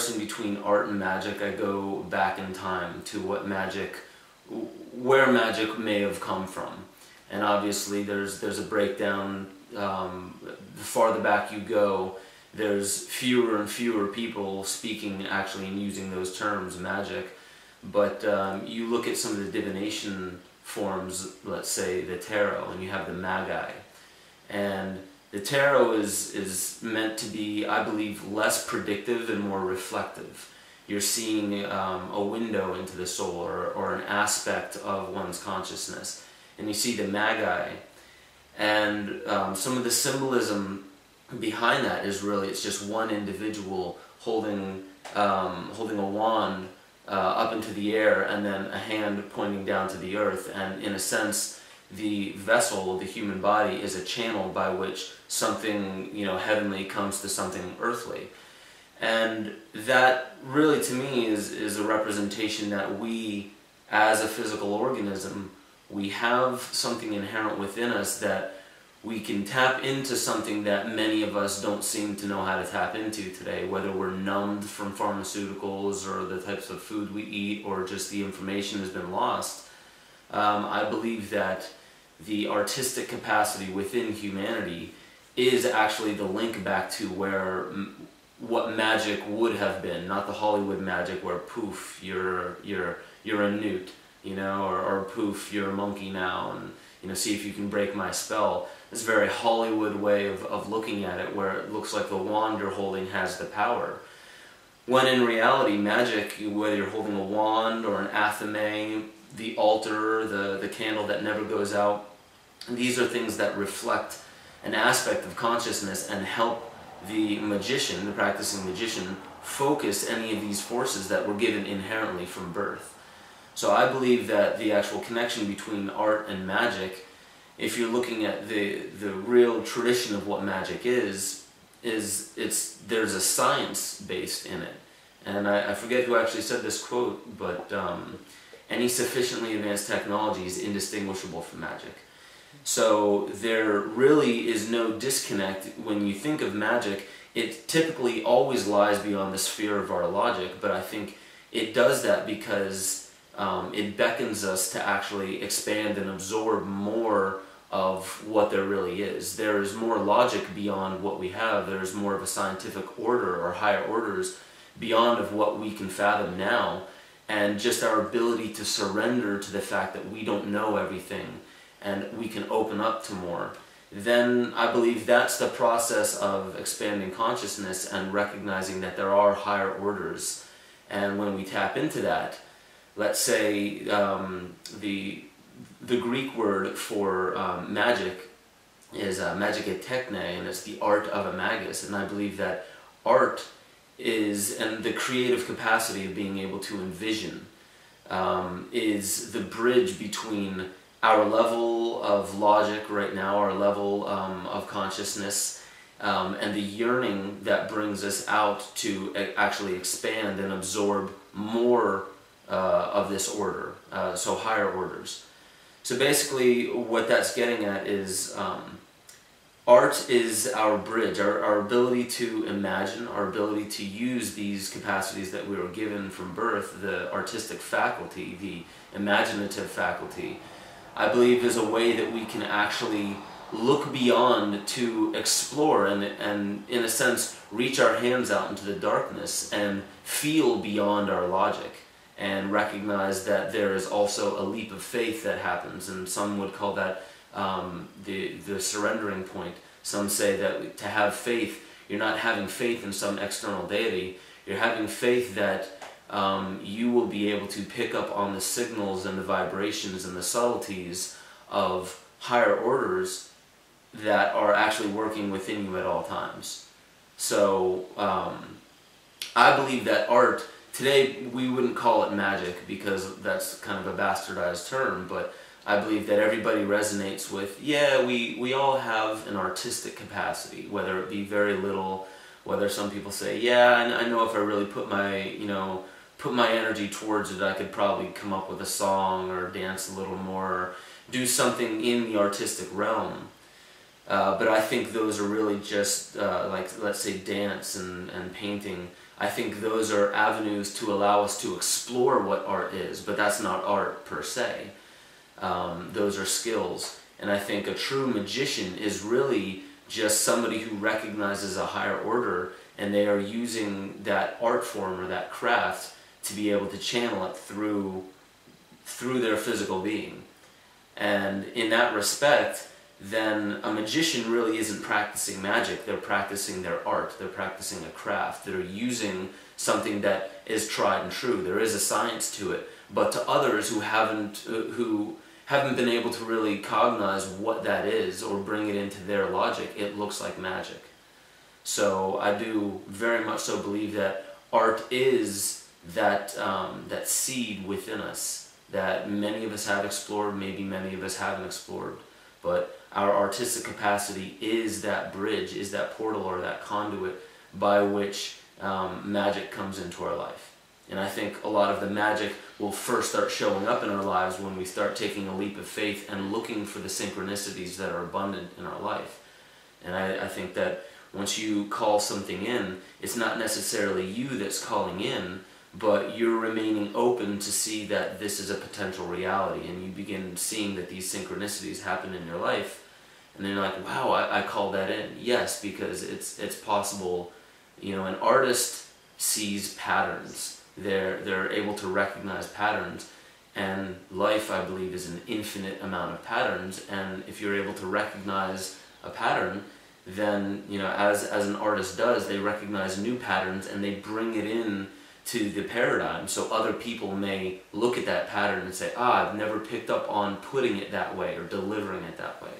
comparison between art and magic, I go back in time to where magic may have come from. And obviously there's a breakdown. The farther back you go, there's fewer and fewer people speaking actually and using those terms, magic. But you look at some of the divination forms, let's say the tarot, and you have the magi. And the tarot is meant to be, I believe, less predictive and more reflective. You're seeing a window into the soul, or an aspect of one's consciousness. And you see the magi. And some of the symbolism behind that is really, it's just one individual holding a wand up into the air, and then a hand pointing down to the earth. And in a sense, the vessel, the human body, is a channel by which something, heavenly comes to something earthly. And that really, to me, is a representation that we, as a physical organism, we have something inherent within us that we can tap into, something that many of us don't seem to know how to tap into today, whether we're numbed from pharmaceuticals or the types of food we eat, or just the information has been lost. I believe that the artistic capacity within humanity is actually the link back to what magic would have been, not the Hollywood magic where poof, you're a newt, or poof, you're a monkey now, and see if you can break my spell. It's a very Hollywood way of looking at it, where it looks like the wand you're holding has the power. When in reality, magic, whether you're holding a wand or an athame, the altar, the candle that never goes out, these are things that reflect an aspect of consciousness and help the magician, the practicing magician, focus any of these forces that were given inherently from birth. So I believe that the actual connection between art and magic, if you're looking at the real tradition of what magic is there's a science based in it. And I forget who actually said this quote, but any sufficiently advanced technology is indistinguishable from magic. So there really is no disconnect. When you think of magic, it typically always lies beyond the sphere of our logic, but I think it does that because it beckons us to actually expand and absorb more of what there really is. There is more logic beyond what we have. There is more of a scientific order, or higher orders beyond of what we can fathom now, and just our ability to surrender to the fact that we don't know everything and we can open up to more. Then I believe that's the process of expanding consciousness and recognizing that there are higher orders. And when we tap into that, let's say the Greek word for magic is magike techne, and it's the art of a magus. And I believe that art is, and the creative capacity of being able to envision, is the bridge between our level of logic right now, our level of consciousness, and the yearning that brings us out to actually expand and absorb more of this order, so higher orders. So basically what that's getting at is art is our bridge, our ability to imagine, our ability to use these capacities that we were given from birth, the artistic faculty, the imaginative faculty, I believe is a way that we can actually look beyond to explore and in a sense reach our hands out into the darkness and feel beyond our logic, and recognize that there is also a leap of faith that happens, and some would call that the surrendering point. Some say that to have faith, you're not having faith in some external deity, you're having faith that you will be able to pick up on the signals and the vibrations and the subtleties of higher orders that are actually working within you at all times. So I believe that art, today we wouldn't call it magic because that's kind of a bastardized term, but I believe that everybody resonates with, yeah, we all have an artistic capacity, whether it be very little, whether some people say, yeah, I know if I really put my energy towards it, I could probably come up with a song or dance a little more, or do something in the artistic realm. But I think those are really just, like, let's say dance and painting, I think those are avenues to allow us to explore what art is, but that's not art per se. Those are skills. And I think a true magician is really just somebody who recognizes a higher order, and they are using that art form or that craft to be able to channel it through their physical being. And in that respect, then a magician really isn't practicing magic, they're practicing their art, they're practicing a craft, they're using something that is tried and true. There is a science to it, but to others who haven't been able to really cognize what that is or bring it into their logic, it looks like magic. So I do very much so believe that art is that seed within us that many of us have explored, maybe many of us haven't explored, but our artistic capacity is that bridge, is that portal or that conduit by which magic comes into our life. And I think a lot of the magic will first start showing up in our lives when we start taking a leap of faith and looking for the synchronicities that are abundant in our life. And I think that once you call something in, it's not necessarily you that's calling in, but you're remaining open to see that this is a potential reality, and you begin seeing that these synchronicities happen in your life, and then you're like, wow, I called that in. Yes, because it's possible. You know, an artist sees patterns. They're able to recognize patterns, and life, I believe, is an infinite amount of patterns, and if you're able to recognize a pattern, then, you know, as an artist does, they recognize new patterns and they bring it in to the paradigm, so other people may look at that pattern and say, I've never picked up on putting it that way or delivering it that way.